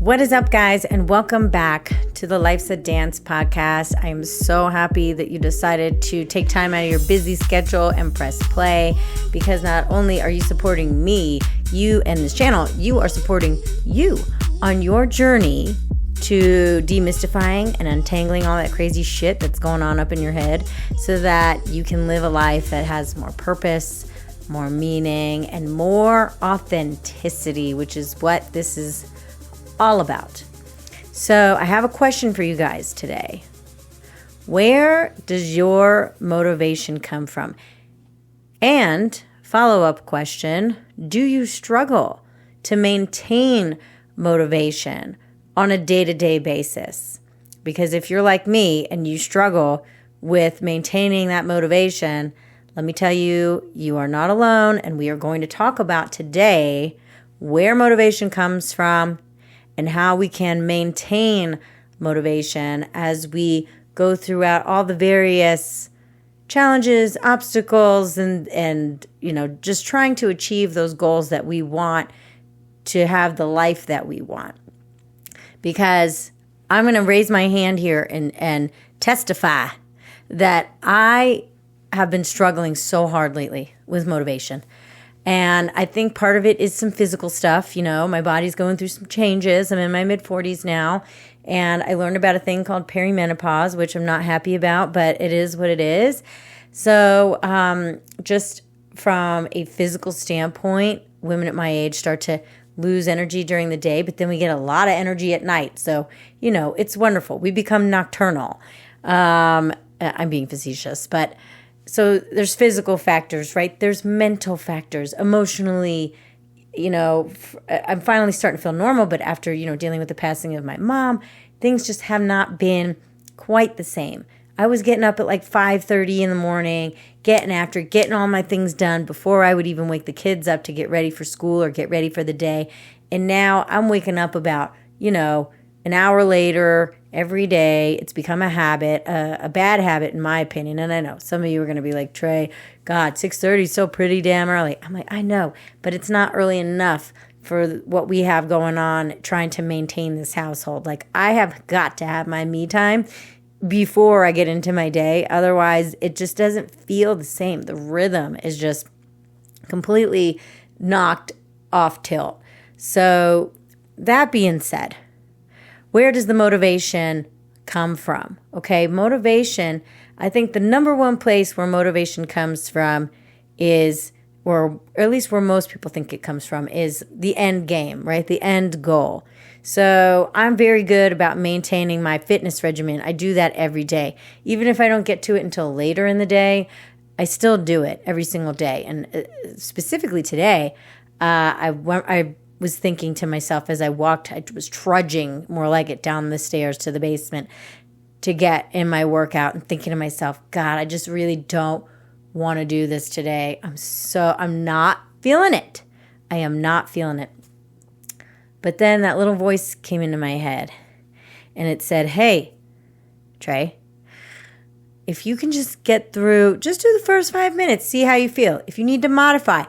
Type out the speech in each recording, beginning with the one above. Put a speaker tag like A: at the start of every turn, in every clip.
A: What is up, guys, and welcome back to the Life's a Dance podcast. I am so happy that you decided to take time out of your busy schedule and press play, because not only are you supporting me, you and this channel, you are supporting you on your journey to demystifying and untangling all that crazy shit that's going on up in your head so that you can live a life that has more purpose, more meaning, and more authenticity, which is what this is all about. So I have a question for you guys today. Where does your motivation come from? And follow-up question, do you struggle to maintain motivation on a day-to-day basis? Because if you're like me and you struggle with maintaining that motivation, let me tell you, you are not alone, and we are going to talk about today where motivation comes from and how we can maintain motivation as we go throughout all the various challenges, obstacles, and just trying to achieve those goals that we want to have the life that we want. Because I'm going to raise my hand here and testify that I have been struggling so hard lately with motivation. And I think part of it is some physical stuff. My body's going through some changes. I'm in my mid-40s now, and I learned about a thing called perimenopause, which I'm not happy about, but it is what it is. So just from a physical standpoint, women at my age start to lose energy during the day, but then we get a lot of energy at night. So, it's wonderful. We become nocturnal. I'm being facetious, but so there's physical factors, right? There's mental factors, emotionally, I'm finally starting to feel normal, but after, dealing with the passing of my mom, things just have not been quite the same. I was getting up at like 5:30 in the morning, getting all my things done before I would even wake the kids up to get ready for school or get ready for the day. And now I'm waking up about, an hour later every day. It's become a habit, a bad habit in my opinion. And I know some of you are going to be like, Trey, God, 6:30 is so pretty damn early. I'm like, I know, but it's not early enough for what we have going on trying to maintain this household. Like, I have got to have my me time before I get into my day. Otherwise, it just doesn't feel the same. The rhythm is just completely knocked off tilt. So that being said, where does the motivation come from? Okay, motivation, I think the number one place where motivation comes from is, or at least where most people think it comes from, is the end game, right? The end goal. So I'm very good about maintaining my fitness regimen. I do that every day. Even if I don't get to it until later in the day, I still do it every single day. And specifically today, I was thinking to myself as I walked, I was trudging more like it down the stairs to the basement to get in my workout, and thinking to myself, God, I just really don't want to do this today. I'm not feeling it. I am not feeling it. But then that little voice came into my head and it said, hey, Trey, if you can just get through, just do the first 5 minutes, see how you feel. If you need to modify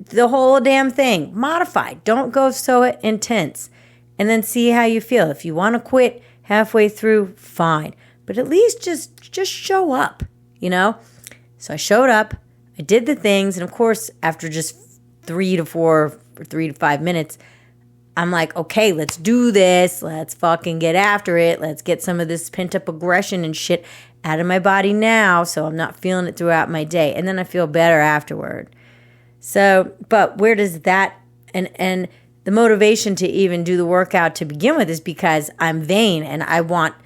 A: the whole damn thing, modify. Don't go so intense. And then see how you feel. If you want to quit halfway through, fine. But at least just show up, So I showed up. I did the things. And of course, after just 3 to 5 minutes, I'm like, okay, let's do this. Let's fucking get after it. Let's get some of this pent up aggression and shit out of my body now, so I'm not feeling it throughout my day. And then I feel better afterward. So, but where does that, and the motivation to even do the workout to begin with is because I'm vain and I want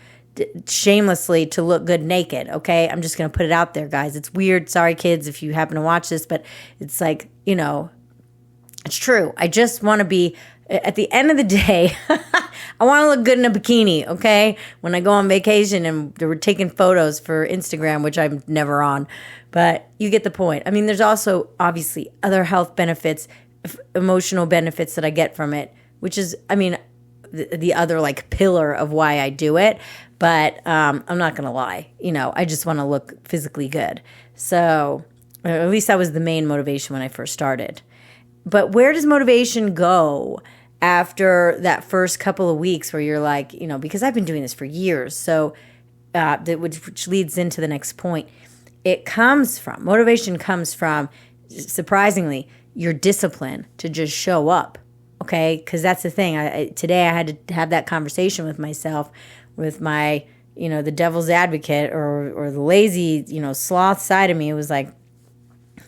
A: shamelessly to look good naked, okay? I'm just going to put it out there, guys. It's weird. Sorry, kids, if you happen to watch this, but it's like, it's true. I just want to be, at the end of the day, I want to look good in a bikini, okay? When I go on vacation and we're taking photos for Instagram, which I'm never on, but you get the point. I mean, there's also obviously other health benefits, emotional benefits that I get from it, which is, the other like pillar of why I do it. But I'm not going to lie. I just want to look physically good. So, or at least that was the main motivation when I first started. But where does motivation go after that first couple of weeks where you're like, because I've been doing this for years, so which leads into the next point. Motivation comes from, surprisingly, your discipline to just show up, okay? Because that's the thing. Today I had to have that conversation with myself, with my, the devil's advocate or the lazy, sloth side of me. It was like,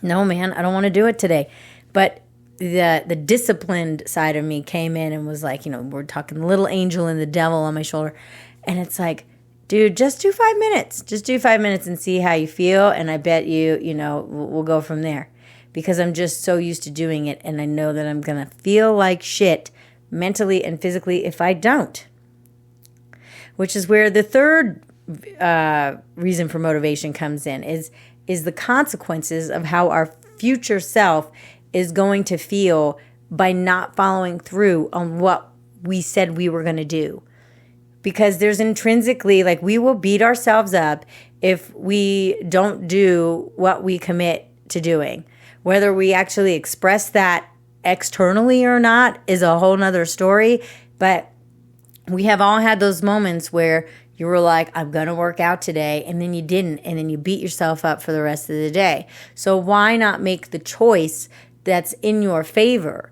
A: no, man, I don't want to do it today. But the disciplined side of me came in and was like, we're talking the little angel and the devil on my shoulder. And it's like, dude, just do 5 minutes. Just do 5 minutes and see how you feel. And I bet we'll go from there. Because I'm just so used to doing it. And I know that I'm going to feel like shit mentally and physically if I don't. Which is where the third reason for motivation comes in is the consequences of how our future self is going to feel by not following through on what we said we were going to do. Because there's intrinsically, we will beat ourselves up if we don't do what we commit to doing. Whether we actually express that externally or not is a whole nother story. But we have all had those moments where you were like, I'm going to work out today, and then you didn't, and then you beat yourself up for the rest of the day. So why not make the choice that's in your favor,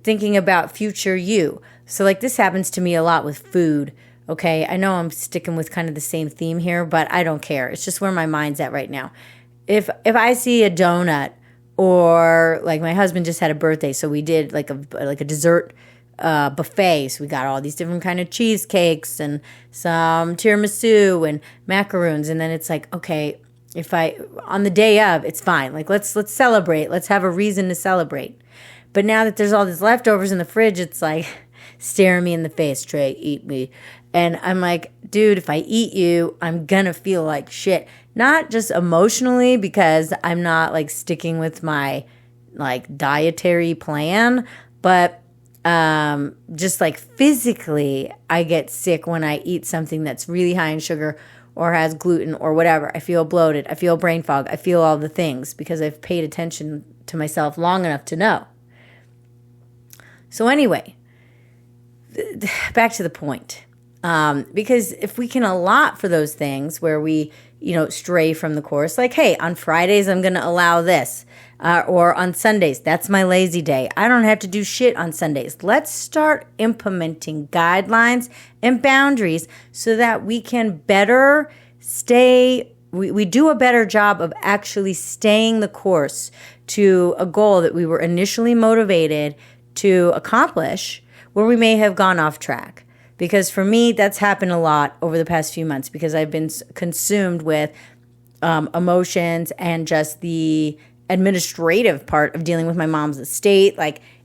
A: thinking about future you? So this happens to me a lot with food. Okay, I know I'm sticking with kind of the same theme here, but I don't care. It's just where my mind's at right now. If I see a donut, or my husband just had a birthday, so we did a dessert buffet. So we got all these different kind of cheesecakes and some tiramisu and macaroons, and then it's like, okay, on the day of, it's fine. Let's celebrate. Let's have a reason to celebrate. But now that there's all these leftovers in the fridge, it's like staring me in the face, Trey, eat me. And I'm like, dude, if I eat you, I'm gonna feel like shit. Not just emotionally because I'm not sticking with my dietary plan, but just physically, I get sick when I eat something that's really high in sugar or has gluten or whatever. I feel bloated. I feel brain fog. I feel all the things because I've paid attention to myself long enough to know. So anyway, back to the point. Because if we can allot for those things where we, stray from the course, hey, on Fridays, I'm going to allow this. Or on Sundays, that's my lazy day. I don't have to do shit on Sundays. Let's start implementing guidelines and boundaries so that we can better stay, we do a better job of actually staying the course to a goal that we were initially motivated to accomplish, where we may have gone off track. Because for me, that's happened a lot over the past few months because I've been consumed with emotions and just the administrative part of dealing with my mom's estate.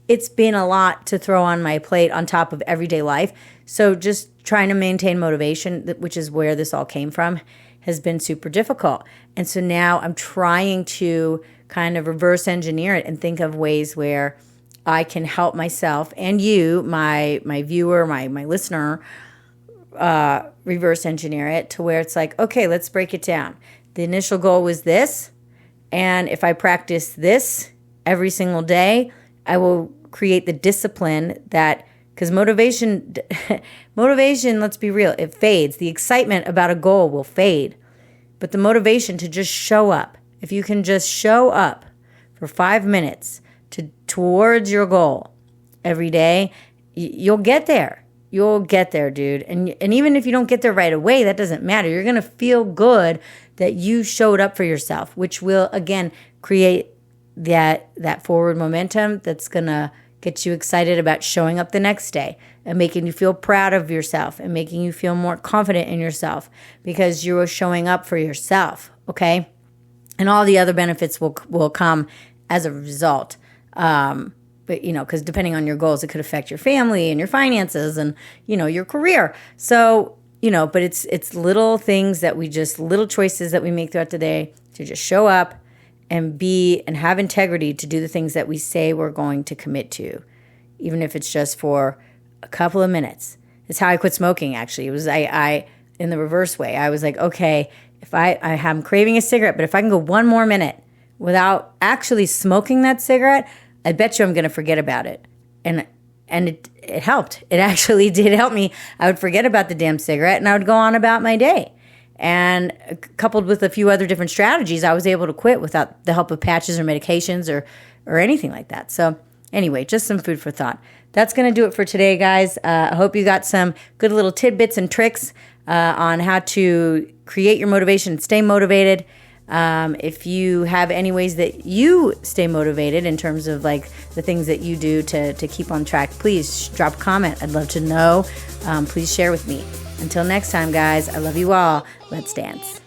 A: It's been a lot to throw on my plate on top of everyday life. So just trying to maintain motivation, which is where this all came from, has been super difficult. And so now I'm trying to kind of reverse engineer it and think of ways where I can help myself and you, my viewer, my listener, reverse engineer it to where it's like, okay, let's break it down. The initial goal was this, and if I practice this every single day, I will create the discipline that, because motivation, let's be real, it fades. The excitement about a goal will fade, but the motivation to just show up, if you can just show up for 5 minutes towards your goal every day, you'll get there. You'll get there, dude. And even if you don't get there right away, that doesn't matter. You're going to feel good that you showed up for yourself, which will, again, create that forward momentum that's going to get you excited about showing up the next day and making you feel proud of yourself and making you feel more confident in yourself because you were showing up for yourself, okay? And all the other benefits will come as a result. But, because depending on your goals, it could affect your family and your finances and, your career. So, but it's little things that little choices that we make throughout the day to just show up and have integrity to do the things that we say we're going to commit to, even if it's just for a couple of minutes. It's how I quit smoking, actually. It was, I in the reverse way. I was like, okay, if I'm craving a cigarette, but if I can go 1 more minute without actually smoking that cigarette, I bet you I'm going to forget about it. And And it helped. It actually did help me. I would forget about the damn cigarette and I would go on about my day. And coupled with a few other different strategies, I was able to quit without the help of patches or medications or anything like that. So anyway, just some food for thought. That's going to do it for today, guys. I hope you got some good little tidbits and tricks on how to create your motivation and stay motivated. If you have any ways that you stay motivated in terms of like the things that you do to keep on track, please drop a comment. I'd love to know. Please share with me. Until next time, guys, I love you all. Let's dance.